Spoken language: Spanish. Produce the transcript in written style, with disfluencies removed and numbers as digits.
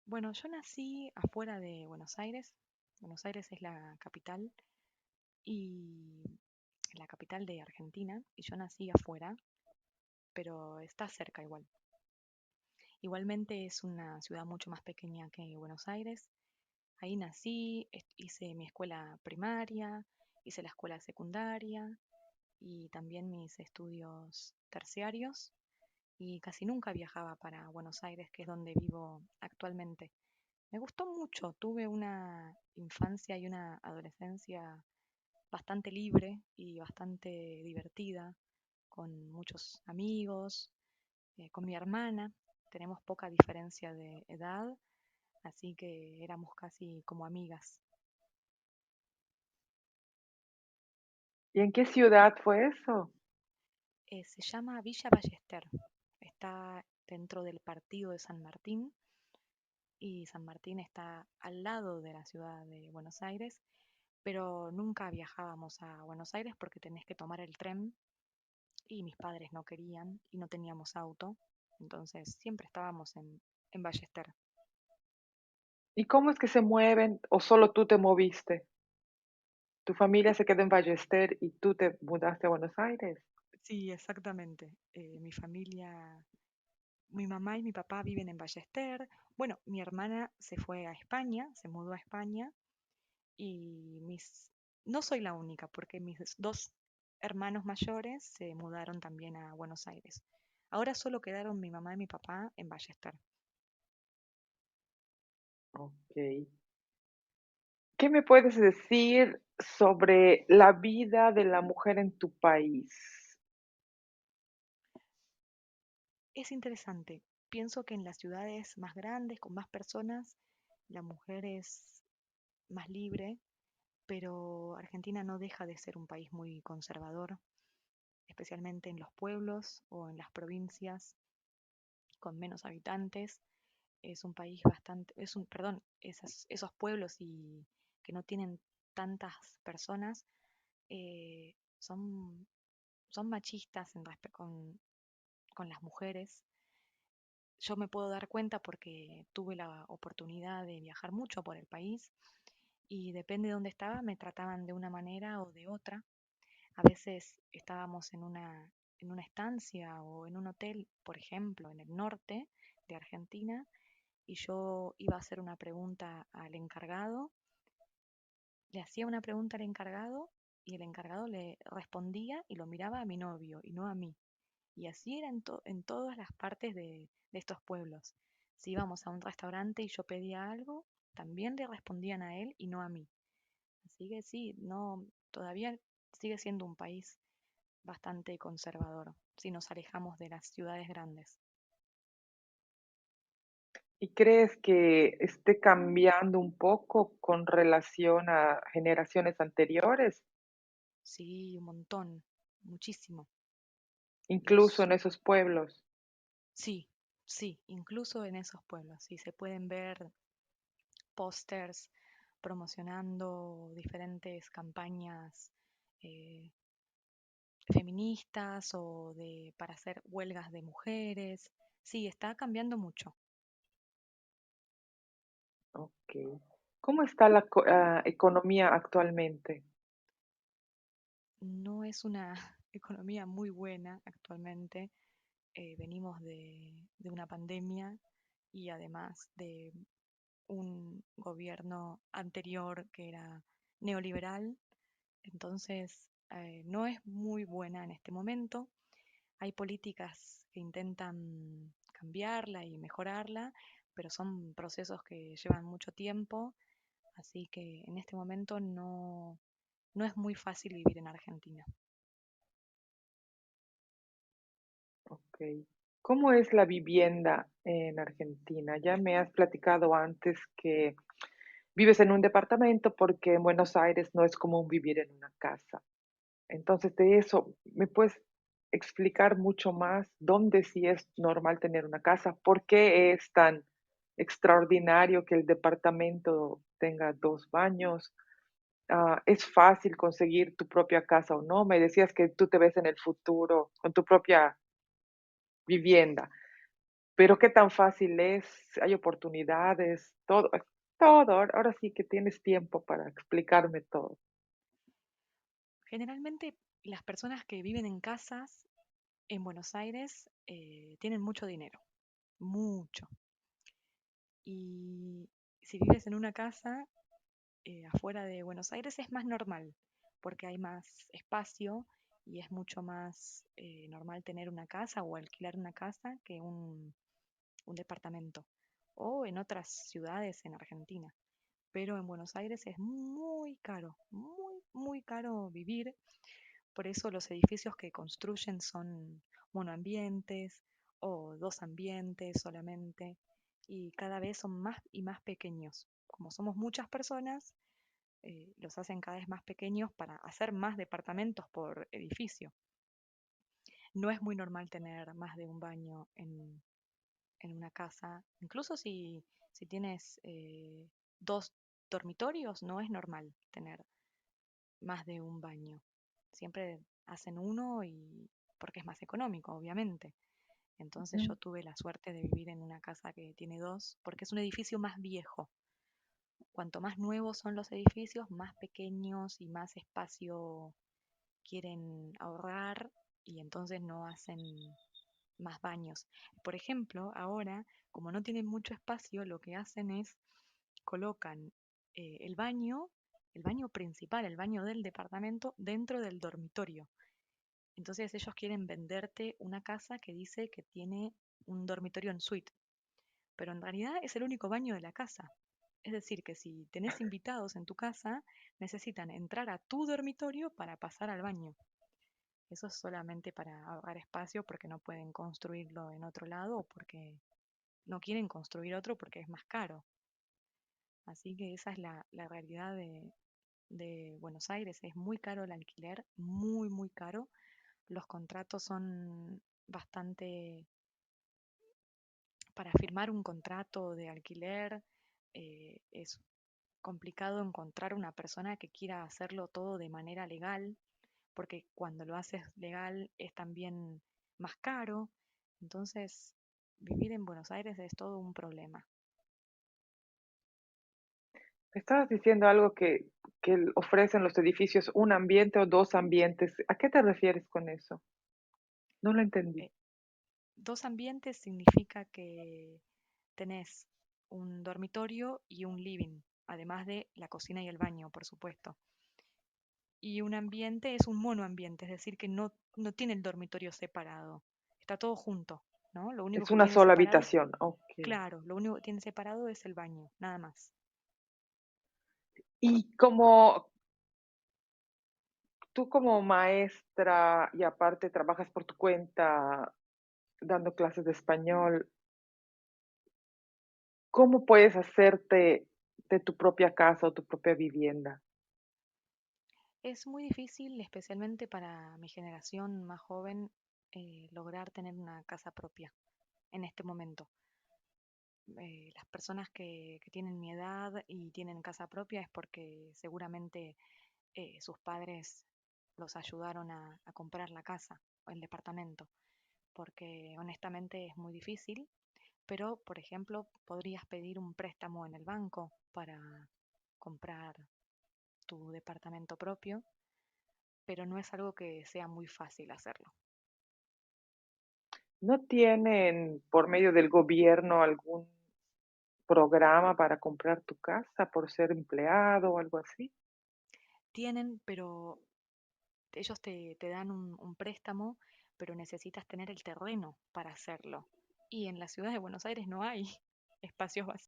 Bueno, yo nací afuera de Buenos Aires. Buenos Aires es la capital y la capital de Argentina y yo nací afuera, pero está cerca igual. Igualmente es una ciudad mucho más pequeña que Buenos Aires. Ahí nací, hice mi escuela primaria, hice la escuela secundaria y también mis estudios terciarios y casi nunca viajaba para Buenos Aires, que es donde vivo actualmente. Me gustó mucho, tuve una infancia y una adolescencia bastante libre y bastante divertida, con muchos amigos, con mi hermana. Tenemos poca diferencia de edad, así que éramos casi como amigas. ¿Y en qué ciudad fue eso? Se llama Villa Ballester, está dentro del partido de San Martín y San Martín está al lado de la ciudad de Buenos Aires, pero nunca viajábamos a Buenos Aires porque tenés que tomar el tren y mis padres no querían y no teníamos auto, entonces siempre estábamos en Ballester. ¿Y cómo es que se mueven o solo tú te moviste? ¿Tu familia se quedó en Ballester y tú te mudaste a Buenos Aires? Sí, exactamente. Mi familia, mi mamá y mi papá viven en Ballester. Bueno, mi hermana se fue a España, se mudó a España y no soy la única porque mis dos hermanos mayores se mudaron también a Buenos Aires. Ahora solo quedaron mi mamá y mi papá en Ballester. Ok. ¿Qué me puedes decir sobre la vida de la mujer en tu país? Es interesante. Pienso que en las ciudades más grandes, con más personas, la mujer es más libre, pero Argentina no deja de ser un país muy conservador, especialmente en los pueblos o en las provincias con menos habitantes. Es un país bastante, perdón, esos pueblos y que no tienen tantas personas son, son machistas con las mujeres. Yo me puedo dar cuenta porque tuve la oportunidad de viajar mucho por el país y depende de dónde estaba, me trataban de una manera o de otra. A veces estábamos en una estancia o en un hotel, por ejemplo, en el norte de Argentina, y yo iba a hacer una pregunta al encargado, le hacía una pregunta al encargado y el encargado le respondía y lo miraba a mi novio y no a mí. Y así era en todas las partes de estos pueblos. Si íbamos a un restaurante y yo pedía algo, también le respondían a él y no a mí. Así que sí, no, todavía sigue siendo un país bastante conservador si nos alejamos de las ciudades grandes. ¿Y crees que esté cambiando un poco con relación a generaciones anteriores, Sí, un montón, muchísimo. incluso Los, en esos pueblos? sí, sí, incluso en esos pueblos, sí se pueden ver pósters promocionando diferentes campañas eh, feministas o para hacer huelgas de mujeres. Sí, está cambiando mucho. Ok. ¿Cómo está la economía actualmente? No es una economía muy buena actualmente. Venimos de una pandemia y además de un gobierno anterior que era neoliberal. Entonces, no es muy buena en este momento. Hay políticas que intentan cambiarla y mejorarla, pero son procesos que llevan mucho tiempo, así que en este momento no es muy fácil vivir en Argentina. Ok. ¿Cómo es la vivienda en Argentina? Ya me has platicado antes que vives en un departamento porque en Buenos Aires no es común vivir en una casa. Entonces, de eso, ¿me puedes explicar mucho más dónde sí es normal tener una casa? ¿Por qué es tan extraordinario que el departamento tenga dos baños? ¿Es fácil conseguir tu propia casa o no? Me decías que tú te ves en el futuro con tu propia vivienda. pero ¿qué tan fácil es? ¿Hay oportunidades? Todo. Ahora sí que tienes tiempo para explicarme todo. Generalmente las personas que viven en casas en Buenos Aires tienen mucho dinero, mucho. Y si vives en una casa afuera de Buenos Aires es más normal, porque hay más espacio y es mucho más normal tener una casa o alquilar una casa que un departamento. O en otras ciudades en Argentina. Pero en Buenos Aires es muy caro, muy, muy caro vivir. Por eso los edificios que construyen son monoambientes o dos ambientes solamente. Y cada vez son más y más pequeños. Como somos muchas personas, los hacen cada vez más pequeños para hacer más departamentos por edificio. No es muy normal tener más de un baño en una casa. Incluso si tienes dos dormitorios, no es normal tener más de un baño. Siempre hacen uno y porque es más económico, obviamente. Entonces Ujú. yo tuve la suerte de vivir en una casa que tiene dos, porque es un edificio más viejo. Cuanto más nuevos son los edificios, más pequeños y más espacio quieren ahorrar y entonces no hacen más baños. Por ejemplo, ahora, como no tienen mucho espacio, lo que hacen es colocan el baño principal, el baño del departamento, dentro del dormitorio. Entonces ellos quieren venderte una casa que dice que tiene un dormitorio en suite, pero en realidad es el único baño de la casa. Es decir, que si tenés invitados en tu casa, necesitan entrar a tu dormitorio para pasar al baño. Eso es solamente para ahorrar espacio porque no pueden construirlo en otro lado o porque no quieren construir otro porque es más caro. Así que esa es la realidad de Buenos Aires. Es muy caro el alquiler, muy, muy caro. Los contratos son bastante... Para firmar un contrato de alquiler es complicado encontrar una persona que quiera hacerlo todo de manera legal, porque cuando lo haces legal es también más caro. Entonces, vivir en Buenos Aires es todo un problema. Me estabas diciendo algo que ofrecen los edificios, un ambiente o dos ambientes. ¿A qué te refieres con eso? No lo entendí. Eh, Dos ambientes significa que tenés un dormitorio y un living, además de la cocina y el baño, por supuesto. Y un ambiente es un monoambiente, es decir, que no tiene el dormitorio separado, está todo junto, ¿no? Lo único Es que una tiene sola separado, habitación. Ok. claro, lo único que tiene separado es el baño, nada más. Y como tú como maestra y aparte trabajas por tu cuenta dando clases de español, ¿cómo puedes hacerte de tu propia casa o tu propia vivienda? Es muy difícil, especialmente para mi generación más joven, lograr tener una casa propia en este momento. Las personas que tienen mi edad y tienen casa propia es porque seguramente sus padres los ayudaron a comprar la casa o el departamento, porque honestamente es muy difícil, pero por ejemplo podrías pedir un préstamo en el banco para comprar tu departamento propio, pero no es algo que sea muy fácil hacerlo. ¿No tienen por medio del gobierno algún programa para comprar tu casa por ser empleado o algo así? Tienen, pero ellos te dan un préstamo, pero necesitas tener el terreno para hacerlo. Y en la ciudad de Buenos Aires no hay espacios vacíos.